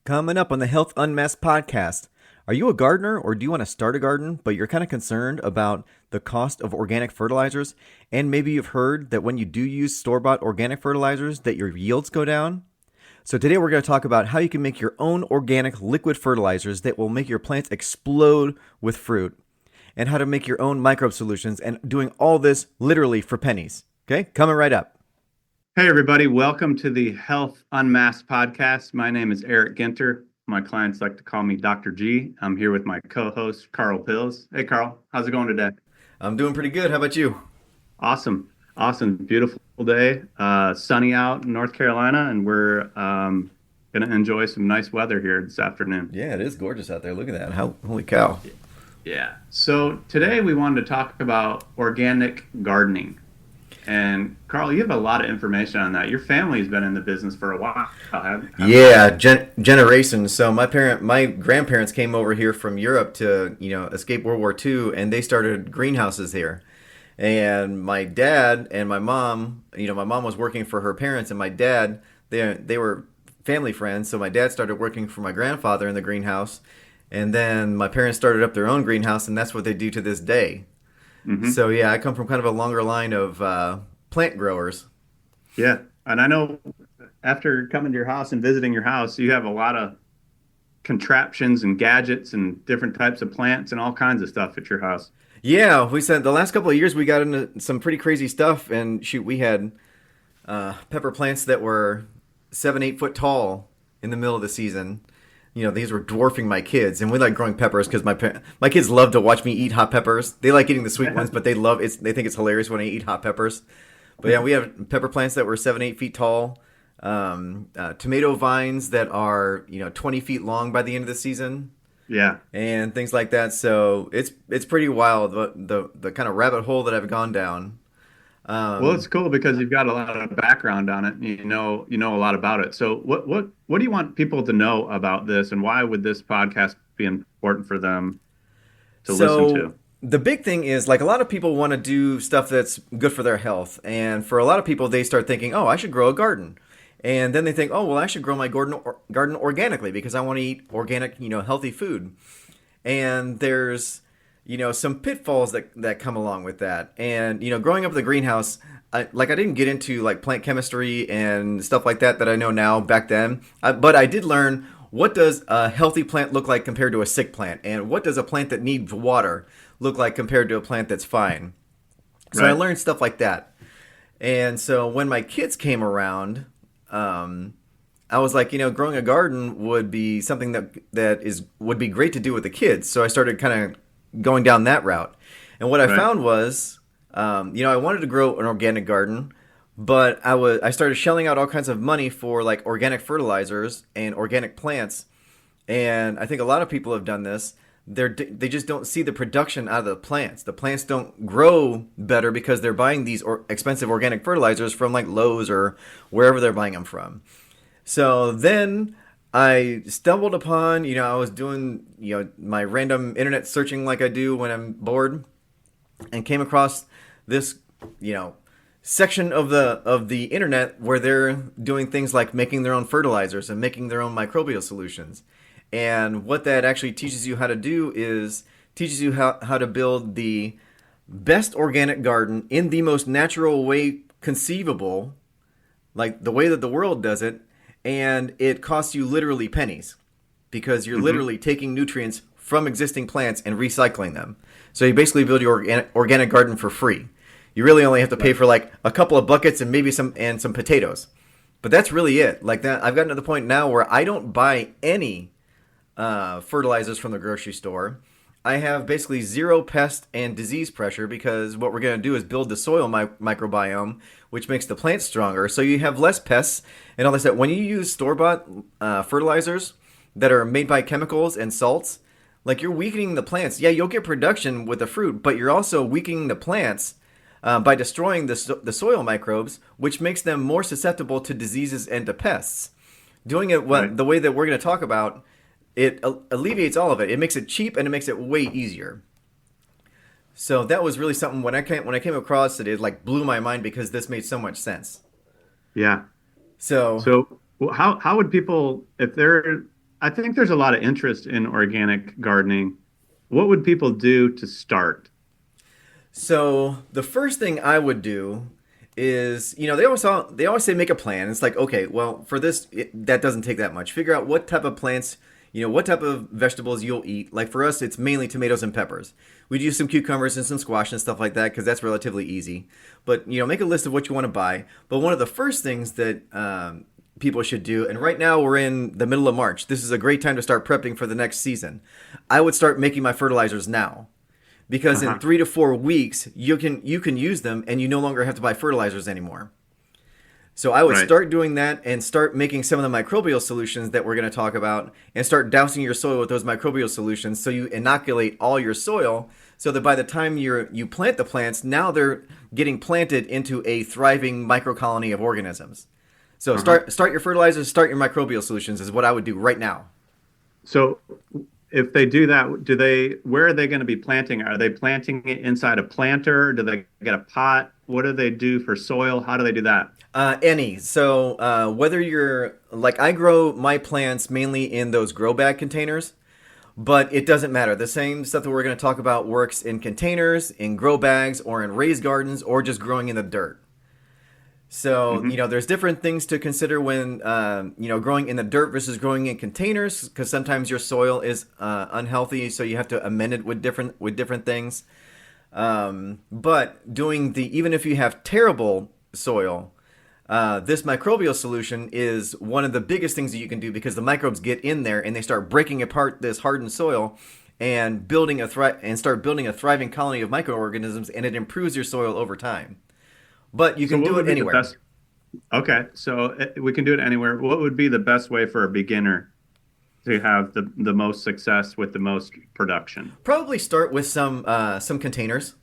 Coming up on the Health UnMasked podcast. Are you a gardener or do you want to start a garden, but you're kind of concerned about the cost of organic fertilizers? And maybe you've heard that when you do use store-bought organic fertilizers that your yields go down? So today we're going to talk about how you can make your own organic liquid fertilizers that will make your plants explode with fruit, and how to make your own microbe solutions, and doing all this literally for pennies. Okay, coming right up. Hey, everybody. Welcome to the Health Unmasked podcast. My name is Eric Ginter. My clients like to call me Dr. G. I'm here with my co-host, Karl Pilz. Hey, Karl. How's it going today? I'm doing pretty good. How about you? Awesome. Awesome. Beautiful day. Sunny out in North Carolina, and we're going to enjoy some nice weather here this afternoon. Yeah, it is gorgeous out there. Look at that. Holy cow. Yeah. So today we wanted to talk about organic gardening. And Karl, you have a lot of information on that. Your family's been in the business for a while, haven't Yeah, generations. So my grandparents came over here from Europe to, escape World War II, and they started greenhouses here. And my dad and my mom, my mom was working for her parents, and my dad, they were family friends. So my dad started working for my grandfather in the greenhouse, and then my parents started up their own greenhouse, and that's what they do to this day. Mm-hmm. So yeah, I come from kind of a longer line of plant growers. Yeah. And I know after coming to your house and visiting your house, you have a lot of contraptions and gadgets and different types of plants and all kinds of stuff at your house. Yeah, we said the last couple of years we got into some pretty crazy stuff, and shoot, we had pepper plants that were 7-8 foot tall in the middle of the season. These were dwarfing my kids, and we like growing peppers because my kids love to watch me eat hot peppers. They like eating the sweet ones, but they think it's hilarious when I eat hot peppers. But yeah, we have pepper plants that were 7-8 feet tall, tomato vines that are 20 feet long by the end of the season. Yeah. And things like that. So it's pretty wild the kind of rabbit hole that I've gone down. Well, it's cool because you've got a lot of background on it. And you know a lot about it. So what do you want people to know about this, and why would this podcast be important for them to listen to? The big thing is, like, a lot of people want to do stuff that's good for their health, and for a lot of people, they start thinking, "Oh, I should grow a garden," and then they think, "Oh, well, I should grow my garden organically because I want to eat organic, healthy food." And there's some pitfalls that come along with that. And growing up in the greenhouse, I didn't get into like plant chemistry and stuff like that I know now back then, but I did learn what does a healthy plant look like compared to a sick plant, and what does a plant that needs water look like compared to a plant that's fine. So Right. I learned stuff like that. And so when my kids came around, I was like, growing a garden would be something would be great to do with the kids. So I started kind of going down that route. And what I Right. found was, I wanted to grow an organic garden, but I started shelling out all kinds of money for like organic fertilizers and organic plants. And I think a lot of people have done this. They just don't see the production out of the plants. The plants don't grow better because they're buying these expensive organic fertilizers from like Lowe's or wherever they're buying them from. So then I stumbled upon, I was doing, my random internet searching like I do when I'm bored, and came across this, section of the internet where they're doing things like making their own fertilizers and making their own microbial solutions. And what that actually teaches you how to do is teaches you how to build the best organic garden in the most natural way conceivable, like the way that the world does it. And it costs you literally pennies because you're literally taking nutrients from existing plants and recycling them. So you basically build your organic garden for free. You really only have to pay for like a couple of buckets and maybe some potatoes. But that's really it. Like that, I've gotten to the point now where I don't buy any fertilizers from the grocery store. I have basically zero pest and disease pressure because what we're going to do is build the soil microbiome, which makes the plants stronger. So you have less pests and all this stuff. When you use store-bought fertilizers that are made by chemicals and salts, like, you're weakening the plants. Yeah, you'll get production with the fruit, but you're also weakening the plants by destroying the soil microbes, which makes them more susceptible to diseases and to pests. Doing it Right. the way that we're going to talk about, it alleviates all of it. It makes it cheap and it makes it way easier. So that was really something when I came across it, it like blew my mind because this made so much sense. Yeah. So So how would people, if they're I think there's a lot of interest in organic gardening. What would people do to start? So the first thing I would do is, they always say make a plan. It's like, okay, well, for this, that doesn't take that much. Figure out what type of plants, what type of vegetables you'll eat. Like for us, it's mainly tomatoes and peppers. We'd use some cucumbers and some squash and stuff like that because that's relatively easy. But, make a list of what you want to buy. But one of the first things that people should do, and right now we're in the middle of March. This is a great time to start prepping for the next season. I would start making my fertilizers now. Because in 3 to 4 weeks you can use them and you no longer have to buy fertilizers anymore. So I would start doing that and start making some of the microbial solutions that we're going to talk about and start dousing your soil with those microbial solutions so you inoculate all your soil so that by the time you plant the plants, now they're getting planted into a thriving microcolony of organisms. So start your fertilizers, start your microbial solutions is what I would do right now. So if they do that, where are they going to be planting? Are they planting it inside a planter? Do they get a pot? What do they do for soil? How do they do that? Any. So whether you're like I grow my plants mainly in those grow bag containers, but it doesn't matter. The same stuff that we're going to talk about works in containers, in grow bags, or in raised gardens, or just growing in the dirt. So, there's different things to consider when, growing in the dirt versus growing in containers, because sometimes your soil is unhealthy, so you have to amend it with different things. But even if you have terrible soil, this microbial solution is one of the biggest things that you can do because the microbes get in there and they start breaking apart this hardened soil and start building a thriving colony of microorganisms, and it improves your soil over time. But you can do it anywhere. Okay, so we can do it anywhere. What would be the best way for a beginner to have the most success with the most production? Probably start with some containers.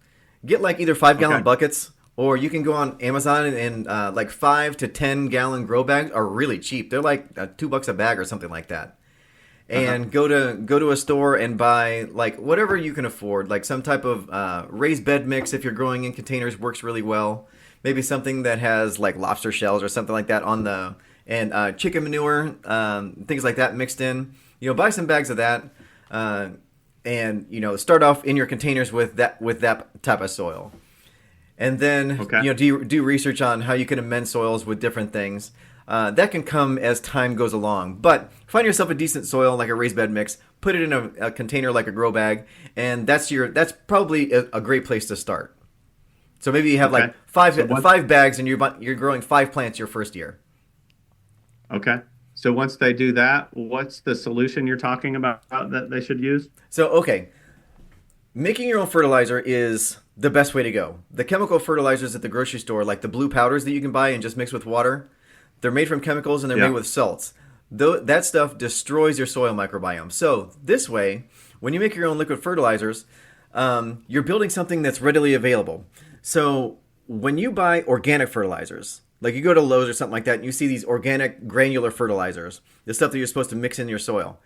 Get like either 5-gallon buckets, or you can go on Amazon and like 5 to 10-gallon grow bags are really cheap. They're like $2 a bag or something like that. And go to a store and buy like whatever you can afford, like some type of raised bed mix if you're growing in containers works really well. Maybe something that has like lobster shells or something like that and chicken manure, things like that mixed in. Buy some bags of that, and start off in your containers with that type of soil, and then do research on how you can amend soils with different things. That can come as time goes along. But find yourself a decent soil like a raised bed mix, put it in a container like a grow bag, and that's probably a great place to start. So maybe you have like five bags and you're growing 5 plants your first year. Okay. So once they do that, what's the solution you're talking about that they should use? So, making your own fertilizer is the best way to go. The chemical fertilizers at the grocery store, like the blue powders that you can buy and just mix with water, they're made from chemicals and they're made with salts. That stuff destroys your soil microbiome. So this way, when you make your own liquid fertilizers, you're building something that's readily available. So when you buy organic fertilizers, like you go to Lowe's or something like that, and you see these organic granular fertilizers, the stuff that you're supposed to mix in your soil.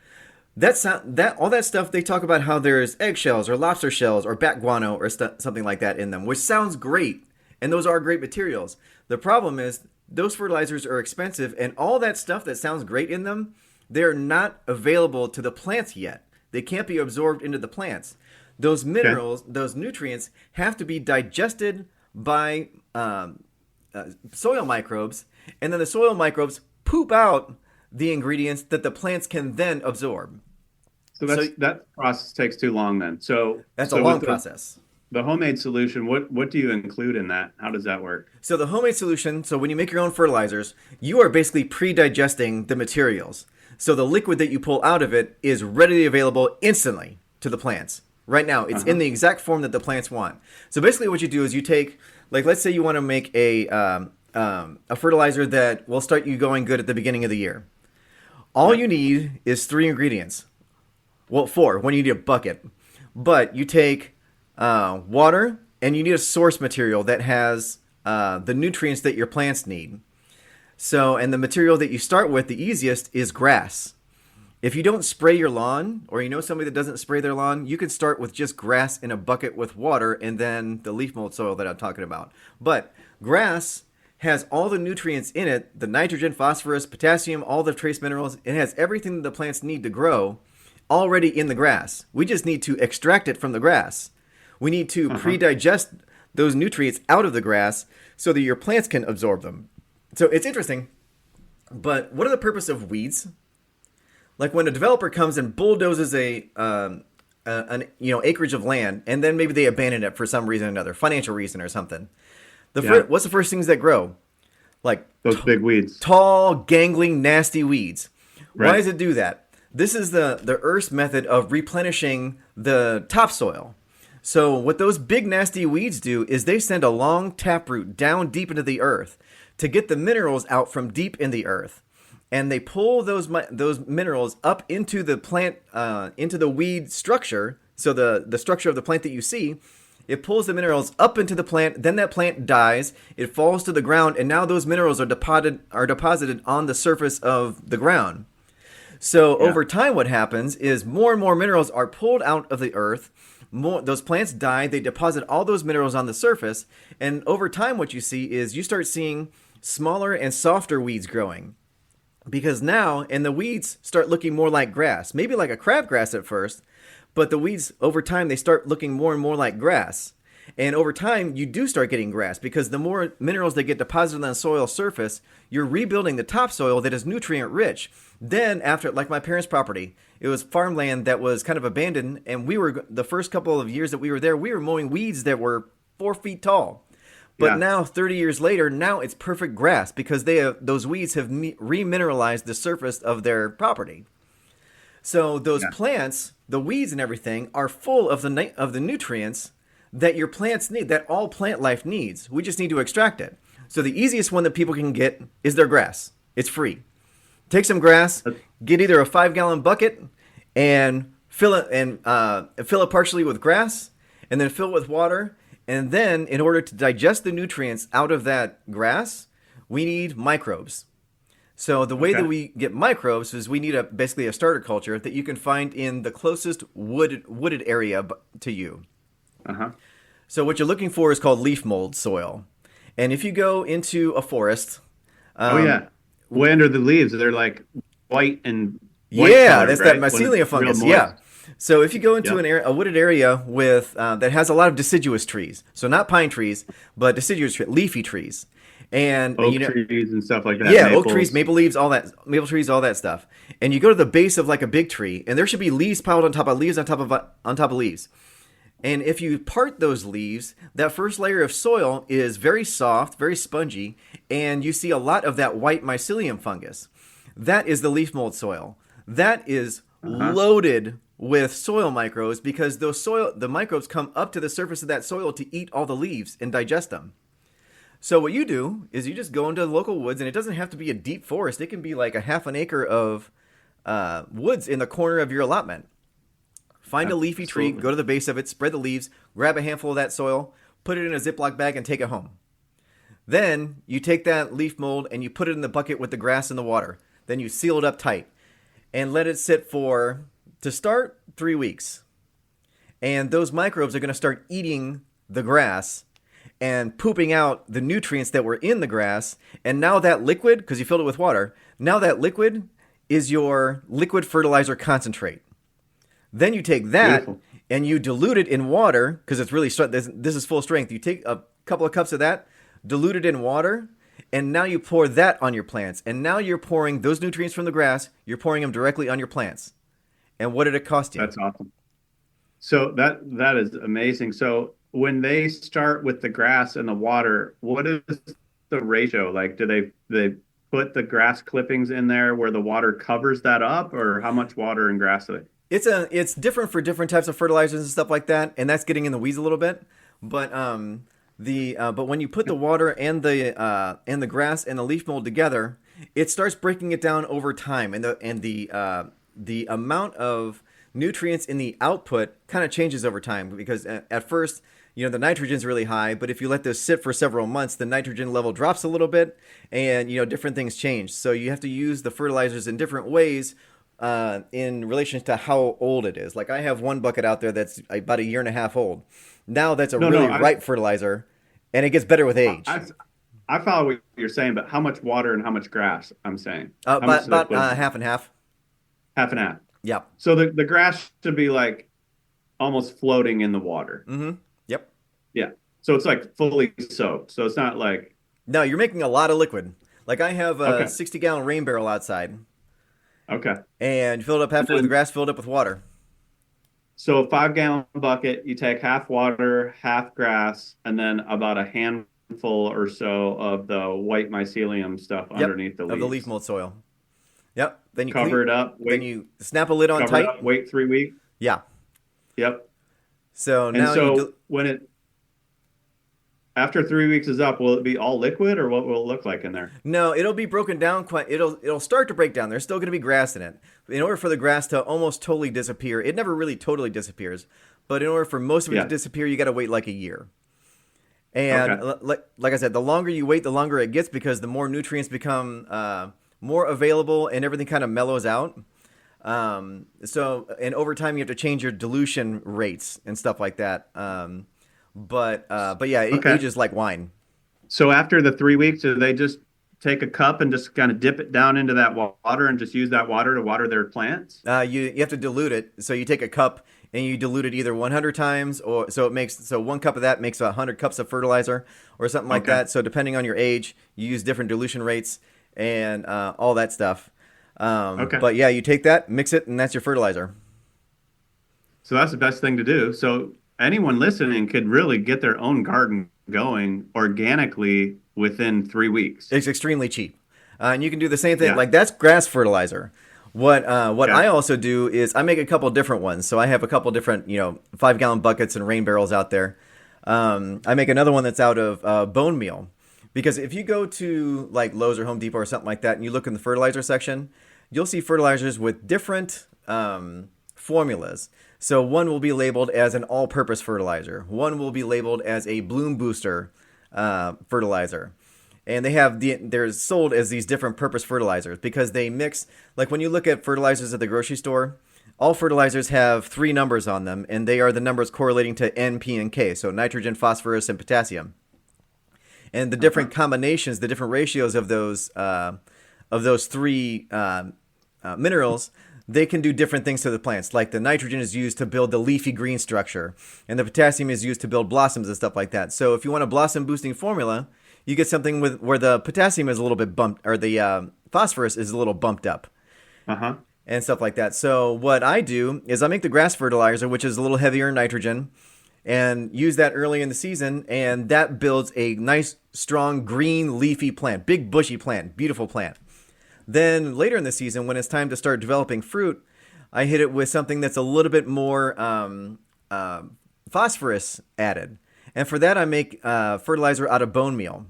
All that stuff, they talk about how there's eggshells or lobster shells or bat guano or something like that in them, which sounds great, and those are great materials. The problem is those fertilizers are expensive, and all that stuff that sounds great in them, they're not available to the plants yet. They can't be absorbed into the plants. Those minerals, those nutrients have to be digested by soil microbes, and then the soil microbes poop out the ingredients that the plants can then absorb. So that process takes too long then. That's a long process. The homemade solution, what do you include in that? How does that work? So the homemade solution, so when you make your own fertilizers, you are basically pre-digesting the materials. So the liquid that you pull out of it is readily available instantly to the plants. Right now, it's in the exact form that the plants want. So basically what you do is you take, like let's say you want to make a fertilizer that will start you going good at the beginning of the year. All you need is 3 ingredients. Well, 4 when you need a bucket. But you take water, and you need a source material that has the nutrients that your plants need. So, and the material that you start with, the easiest, is grass. If you don't spray your lawn, or you know somebody that doesn't spray their lawn, you can start with just grass in a bucket with water and then the leaf mold soil that I'm talking about. But grass has all the nutrients in it, the nitrogen, phosphorus, potassium, all the trace minerals. It has everything that the plants need to grow already in the grass. We just need to extract it from the grass. We need to pre-digest those nutrients out of the grass so that your plants can absorb them. So it's interesting. But what are the purpose of weeds? Like when a developer comes and bulldozes an acreage of land, and then maybe they abandon it for some reason or another, financial reason or something. What's the first things that grow? Like those big weeds, tall, gangling, nasty weeds. Right. Why does it do that? This is the Earth's method of replenishing the topsoil. So what those big nasty weeds do is they send a long taproot down deep into the earth to get the minerals out from deep in the earth. And they pull those minerals up into the plant, into the weed structure. So the structure of the plant that you see, it pulls the minerals up into the plant. Then that plant dies. It falls to the ground, and now those minerals are deposited on the surface of the ground. So over time, what happens is more and more minerals are pulled out of the earth. Those plants die. They deposit all those minerals on the surface, and over time, what you see is you start seeing smaller and softer weeds growing. Because now, and the weeds start looking more like grass, maybe like a crabgrass at first, but the weeds, over time, they start looking more and more like grass. And over time, you do start getting grass because the more minerals that get deposited on the soil surface, you're rebuilding the topsoil that is nutrient rich. Then after, like my parents' property, it was farmland that was kind of abandoned, and the first couple of years that we were there, we were mowing weeds that were 4 feet tall. But now, 30 years later, now it's perfect grass because those weeds have remineralized the surface of their property. So those plants, the weeds and everything, are full of the nutrients that your plants need, that all plant life needs. We just need to extract it. So the easiest one that people can get is their grass. It's free. Take some grass, get either a 5-gallon bucket and fill it partially with grass, and then fill it with water. And then, in order to digest the nutrients out of that grass, we need microbes. So the way that we get microbes is we need basically a starter culture that you can find in the closest wooded area to you. So what you're looking for is called leaf mold soil. And if you go into a forest... way under the leaves, they're like white and white color, that's right? That mycelium fungus, So if you go into a wooded area with that has a lot of deciduous trees, so not pine trees, but deciduous leafy trees, and oak trees and stuff like that. Yeah, maples. Oak trees, maple trees, all that stuff. And you go to the base of like a big tree, and there should be leaves piled on top of leaves on top of leaves. And if you part those leaves, that first layer of soil is very soft, very spongy, and you see a lot of that white mycelium fungus. That is the leaf mold soil. That is loaded with soil microbes because the microbes come up to the surface of that soil to eat all the leaves and digest them. So what you do is you just go into the local woods, and it doesn't have to be a deep forest. It can be like a half an acre of woods in the corner of your allotment. Find a leafy tree, go to the base of it, spread the leaves, grab a handful of that soil, put it in a Ziploc bag, and take it home. Then you take that leaf mold and you put it in the bucket with the grass and the water. Then you seal it up tight and let it sit for, to start, 3 weeks. And those microbes are going to start eating the grass and pooping out the nutrients that were in the grass. And now that liquid, because you filled it with water, now that liquid is your liquid fertilizer concentrate. Then you take that and you dilute it in water because it's really this is full strength. You take a couple of cups of that, dilute it in water, and now you pour that on your plants. And now you're pouring those nutrients from the grass, you're pouring them directly on your plants. And what did it cost you? That's awesome. So that is amazing. So when they start with the grass and the water, what is the ratio? Like, do they put the grass clippings in there where the water covers that up, or how much water and grass do they? It's different for different types of fertilizers and stuff like that, and that's getting in the weeds a little bit. But but when you put the water and the grass and the leaf mold together, it starts breaking it down over time, and the amount of nutrients in the output kind of changes over time because at first, the nitrogen's really high, but if you let this sit for several months, the nitrogen level drops a little bit, and different things change. So you have to use the fertilizers in different ways. In relation to how old it is. Like I have one bucket out there that's about 1.5 years old. Now that's a ripe fertilizer, and it gets better with age. I follow what you're saying, but how much water and how much grass? I'm saying how much About liquid? half and half. Half and half. Yep. So the grass should be like almost floating in the water. Mm-hmm. Yep. Yeah. So it's like fully soaked. So it's not like No, you're making a lot of liquid. Like I have a okay, 60-gallon rain barrel outside, okay. and you fill it up And halfway with the then grass filled up with water. so a 5 gallon bucket, you take half water, half grass, and then about a handful or so of the white mycelium stuff Yep. underneath the Of the leaf leaves. mold soil. Yep. Then you Cover clean. it up, Then wait, you snap a lid on cover it tight. up, wait 3 weeks. Yeah. Yep. So And now so when it after 3 weeks is up, will it be all liquid or what will it look like in there? no, it'll be broken down quite. It'll start to break down. There's still going to be grass in it. In order for the grass to almost totally disappear, it never really totally disappears. But in order for most of it to Yeah. disappear, you got to wait like a year. And Okay. like I said, the longer you wait, the longer it gets because the more nutrients become more available and everything kind of mellows out. And over time, you have to change your dilution rates and stuff like that. But yeah, it Okay. ages like wine. So after the 3 weeks, do they just take a cup and just kind of dip it down into that water and just use that water to water their plants? You have to dilute it. So you take a cup and you dilute it either 100 times or so 1 cup of that makes 100 cups of fertilizer or something like Okay. that. So depending on your age, you use different dilution rates and all that stuff. Okay. But yeah, you take that, mix it, and that's your fertilizer. So that's the best thing to do. So anyone listening could really get their own garden going organically within 3 weeks. It's extremely cheap, and you can do the same thing. Yeah. Like that's grass fertilizer. What Yeah. I also do is I make a couple different ones. So I have a couple different 5-gallon buckets and rain barrels out there. I make another one that's out of bone meal, because if you go to like Lowe's or Home Depot or something like that, and you look in the fertilizer section, you'll see fertilizers with different formulas. So one will be labeled as an all-purpose fertilizer. One will be labeled as a bloom booster fertilizer. And they're sold as these different purpose fertilizers because they mix, like when you look at fertilizers at the grocery store, all fertilizers have 3 numbers on them, and they are the numbers correlating to N, P, and K, so nitrogen, phosphorus, and potassium. And the different combinations, the different ratios of those 3 minerals, they can do different things to the plants. Like the nitrogen is used to build the leafy green structure, and the potassium is used to build blossoms and stuff like that. So if you want a blossom boosting formula, you get something with where the potassium is a little bit bumped, or the phosphorus is a little bumped up, Uh-huh. and stuff like that. So what I do is I make the grass fertilizer, which is a little heavier in nitrogen, and use that early in the season, and that builds a nice, strong, green, leafy plant, big, bushy plant, beautiful plant. Then later in the season, when it's time to start developing fruit, I hit it with something that's a little bit more phosphorus added. And for that, I make fertilizer out of bone meal.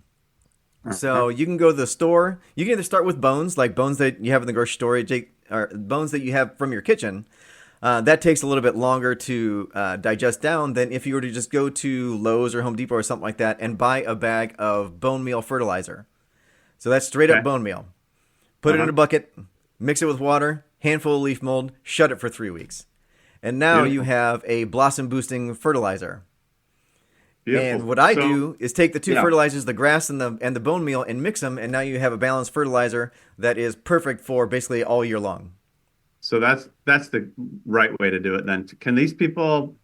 Uh-huh. So you can go to the store. You can either start with bones, like bones that you have in the grocery store, or bones that you have from your kitchen. That takes a little bit longer to digest down than if you were to just go to Lowe's or Home Depot or something like that and buy a bag of bone meal fertilizer. So that's straight up Okay. bone meal. Put it in Uh-huh. a bucket, mix it with water, handful of leaf mold, shut it for 3 weeks. And now you Beautiful. have a blossom boosting fertilizer. And Beautiful. what I So, do is take the 2 yeah. fertilizers, the grass and the bone meal, and mix them, and now you have a balanced fertilizer that is perfect for basically all year long. So that's the right way to do it then. Can these people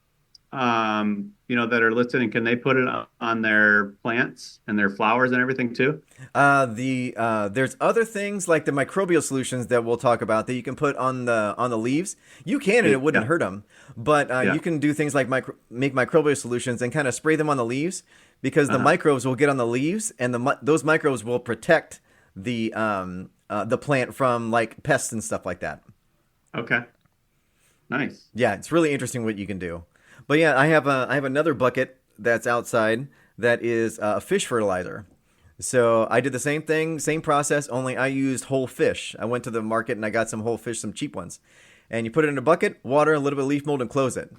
that are listening, can they put it on their plants and their flowers and everything too? There's other things like the microbial solutions that we'll talk about that you can put on the leaves. You can, and it wouldn't Yeah. hurt them. But Yeah. you can do things like make microbial solutions and kind of spray them on the leaves because the Uh-huh. microbes will get on the leaves, and those microbes will protect the plant from like pests and stuff like that. Okay. Nice. Yeah, it's really interesting what you can do. But yeah, I have another bucket that's outside that is fish fertilizer. So I did the same thing, same process, only I used whole fish. I went to the market and I got some whole fish, some cheap ones. And you put it in a bucket, water, a little bit of leaf mold, and close it.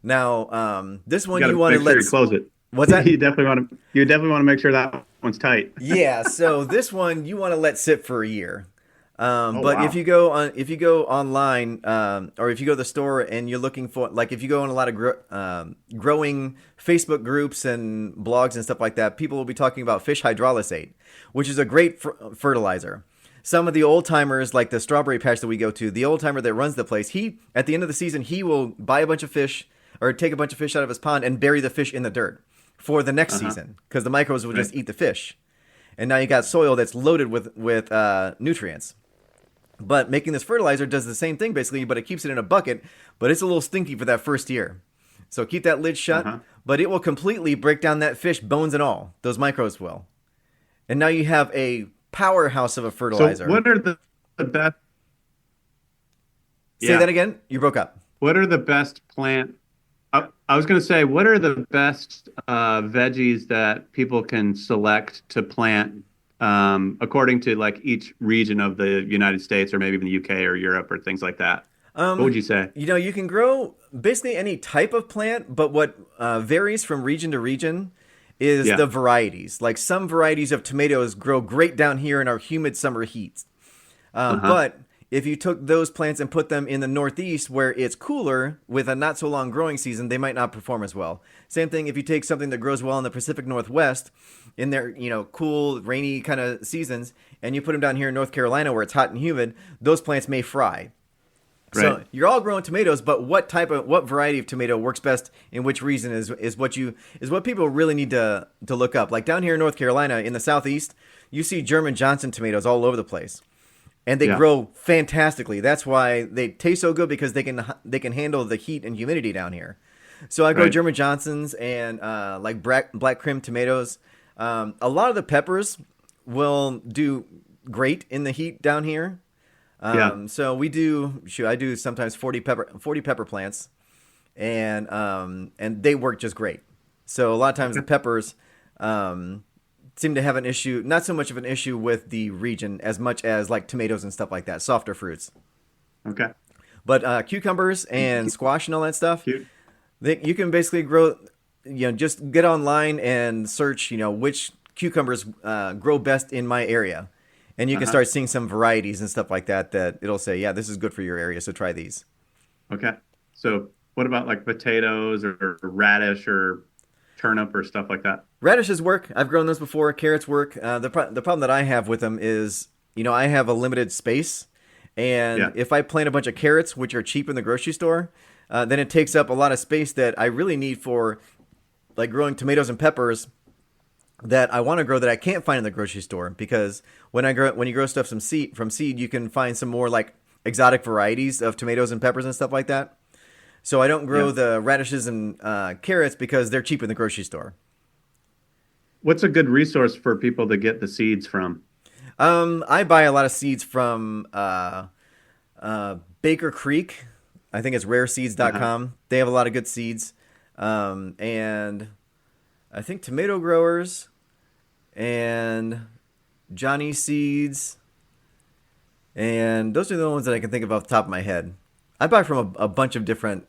Now, this You one got you to want to make sure let. you close it. What's that? You definitely want to make sure that one's tight. Yeah, so this one you want to let sit for a year. Oh, But wow. if you go online, or if you go to the store and you're looking for, like, if you go on a lot of growing Facebook groups and blogs and stuff like that, people will be talking about fish hydrolysate, which is a great fertilizer. Some of the old timers, like the strawberry patch that we go to, the old timer that runs the place, he at the end of the season he will buy a bunch of fish or take a bunch of fish out of his pond and bury the fish in the dirt for the next Uh-huh. season because the microbes will Right. just eat the fish, and now you got soil that's loaded with nutrients. But making this fertilizer does the same thing basically, but it keeps it in a bucket, but it's a little stinky for that first year. So keep that lid shut, Uh-huh. but it will completely break down that fish, bones and all. Those microbes will. And now you have a powerhouse of a So fertilizer. what are the best, Say that yeah, again. You broke up. what are the best plant I was going to say, what are the best veggies that people can select to plant according to like each region of the United States or maybe even the UK or Europe or things like that? What would you say? You can grow basically any type of plant, but what varies from region to region is Yeah. the varieties. Like some varieties of tomatoes grow great down here in our humid summer heat. Uh-huh. But if you took those plants and put them in the Northeast where it's cooler with a not so long growing season, they might not perform as well. Same thing if you take something that grows well in the Pacific Northwest in their, cool, rainy kind of seasons, and you put them down here in North Carolina where it's hot and humid, those plants may fry. Right. So you're all growing tomatoes, but what variety of tomato works best in which region is what people really need to look up. Like down here in North Carolina in the southeast, you see German Johnson tomatoes all over the place, and they Yeah. grow fantastically. That's why they taste so good because they can handle the heat and humidity down here. So I grow Right. German Johnsons and like black crim tomatoes. A lot of the peppers will do great in the heat down here. Yeah. So I do sometimes 40 pepper plants, and they work just great. So a lot of times the Okay. peppers um, seem to have an issue, not so much of an issue with the region as much as like tomatoes and stuff like that, softer fruits. Okay. But cucumbers and squash and all that stuff, Cute. you can basically grow. Just get online and search. Which cucumbers grow best in my area, and you can Uh-huh. start seeing some varieties and stuff like that. That it'll say, yeah, this is good for your area, so try these. Okay. So what about like potatoes or radish or turnip or stuff like that? Radishes work. I've grown those before. Carrots work. The problem that I have with them is, I have a limited space, and Yeah. if I plant a bunch of carrots, which are cheap in the grocery store, then it takes up a lot of space that I really need for like growing tomatoes and peppers that I want to grow that I can't find in the grocery store because when you grow stuff from seed, you can find some more like exotic varieties of tomatoes and peppers and stuff like that. So I don't grow Yeah. the radishes and carrots because they're cheap in the grocery store. What's a good resource for people to get the seeds from? I buy a lot of seeds from Baker Creek. I think it's Uh-huh. rareseeds.com. They have a lot of good seeds. And I think tomato growers and Johnny Seeds. And those are the ones that I can think of off the top of my head. I buy from a bunch of different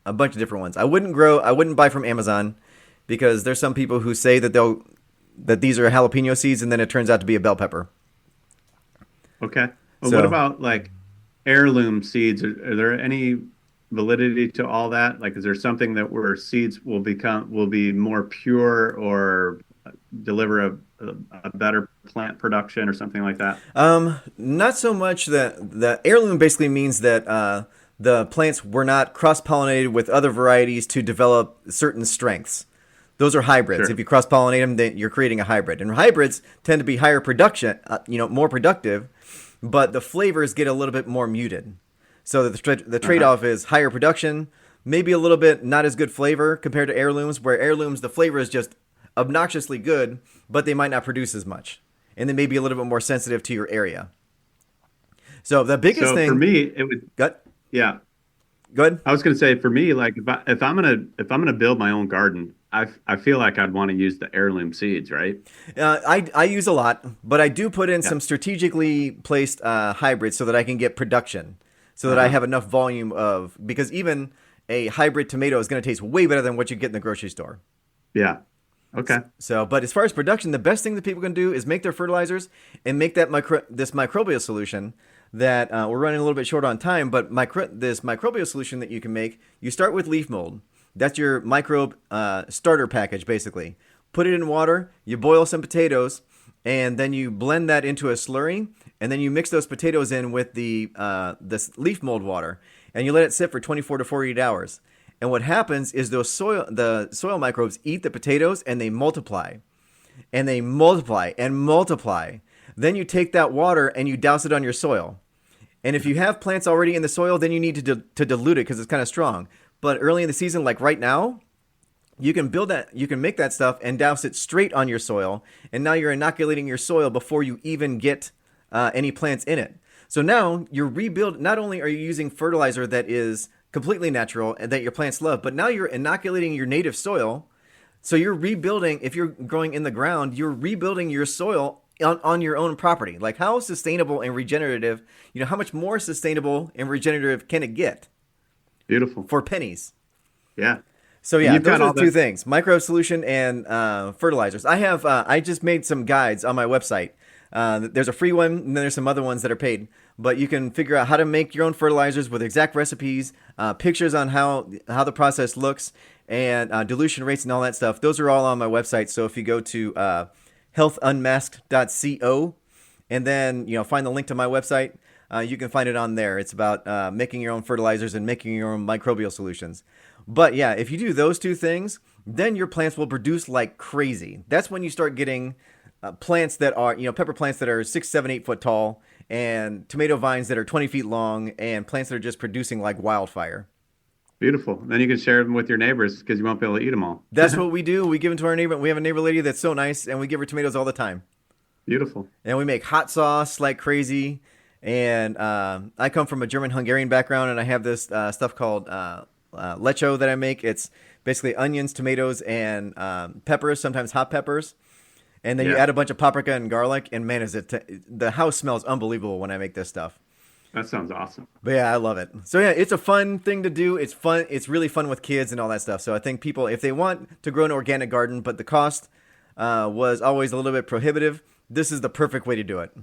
ones. I wouldn't buy from Amazon because there's some people who say that these are jalapeno seeds and then it turns out to be a bell pepper. Okay. Well, what So, about like heirloom seeds? Are there any validity to all that? Like, is there something that where seeds will be more pure or deliver a better plant production or something like that? not so much the heirloom basically means that the plants were not cross-pollinated with other varieties to develop certain strengths. Those are hybrids. If Sure. you cross-pollinate them, then you're creating a hybrid. And hybrids tend to be higher production, more productive, but the flavors get a little bit more muted. So the Uh-huh. trade-off is higher production, maybe a little bit not as good flavor compared to heirlooms, where heirlooms the flavor is just obnoxiously good, but they might not produce as much, and they may be a little bit more sensitive to your area. So the biggest So for thing, me, it would, good, yeah. good. I was going to say for me, like if I'm gonna build my own garden, I feel like I'd want to use the heirloom seeds, right? I use a lot, but I do put in Yeah. some strategically placed hybrids so that I can get production, so that I Uh-huh. have enough volume of because even a hybrid tomato is going to taste way better than what you get in the grocery store. Yeah. Okay. So, but as far as production, the best thing that people can do is make their fertilizers and make that this microbial solution that we're running a little bit short on time, but this microbial solution that you can make, you start with leaf mold. That's your microbe starter package, basically. Put it in water, you boil some potatoes, and then you blend that into a slurry, and then you mix those potatoes in with this leaf mold water, and you let it sit for 24 to 48 hours. And what happens is the soil microbes eat the potatoes and they multiply. And they multiply and multiply. Then you take that water and you douse it on your soil. And if you have plants already in the soil, then you need to dilute it because it's kind of strong. But early in the season, like right now, you can make that stuff and douse it straight on your soil. And now you're inoculating your soil before you even get any plants in it. So now you're not only are you using fertilizer that is completely natural and that your plants love, but now you're inoculating your native soil. So you're rebuilding, if you're growing in the ground, you're rebuilding your soil on your own property. Like, how sustainable and regenerative, how much more sustainable and regenerative can it get? Beautiful. For pennies. Yeah. So yeah, those are the two things: microbe solution and fertilizers. I just made some guides on my website. There's a free one, and then there's some other ones that are paid. But you can figure out how to make your own fertilizers with exact recipes, pictures on how the process looks, and dilution rates and all that stuff. Those are all on my website. So if you go to healthunmasked.co, and then find the link to my website, you can find it on there. It's about making your own fertilizers and making your own microbial solutions. But yeah, if you do those two things, then your plants will produce like crazy. That's when you start getting plants that are, pepper plants that are 6, 7, 8 foot tall, and tomato vines that are 20 feet long, and plants that are just producing like wildfire. Beautiful. Then you can share them with your neighbors because you won't be able to eat them all. That's what we do. We give them to our neighbor. We have a neighbor lady that's so nice, and we give her tomatoes all the time. Beautiful. And we make hot sauce like crazy. And I come from a German-Hungarian background, and I have this stuff called lecho that I make. It's basically onions, tomatoes, and peppers, sometimes hot peppers. And then you add a bunch of paprika and garlic, and man, the house smells unbelievable when I make this stuff. That sounds awesome. But yeah, I love it. So yeah, it's a fun thing to do. It's fun. It's really fun with kids and all that stuff. So I think people, if they want to grow an organic garden, but the cost was always a little bit prohibitive, this is the perfect way to do it.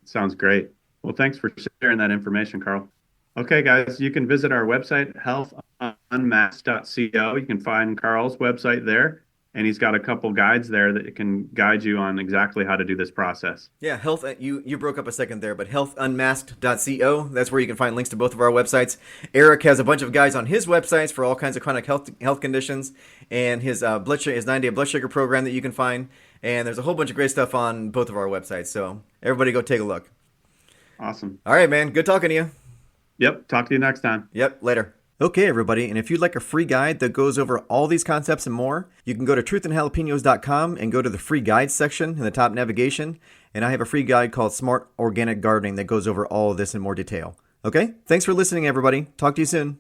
Sounds great. Well, thanks for sharing that information, Karl. Okay, guys, you can visit our website, healthunmasked.co. You can find Karl's website there, and he's got a couple guides there that can guide you on exactly how to do this process. Yeah, you broke up a second there, but healthunmasked.co. That's where you can find links to both of our websites. Eric has a bunch of guides on his websites for all kinds of chronic health conditions, and his 9-day blood sugar program that you can find. And there's a whole bunch of great stuff on both of our websites. So everybody go take a look. Awesome. All right, man. Good talking to you. Yep. Talk to you next time. Yep. Later. Okay, everybody. And if you'd like a free guide that goes over all these concepts and more, you can go to truthandjalapenos.com and go to the free guides section in the top navigation. And I have a free guide called Smart Organic Gardening that goes over all of this in more detail. Okay? Thanks for listening, everybody. Talk to you soon.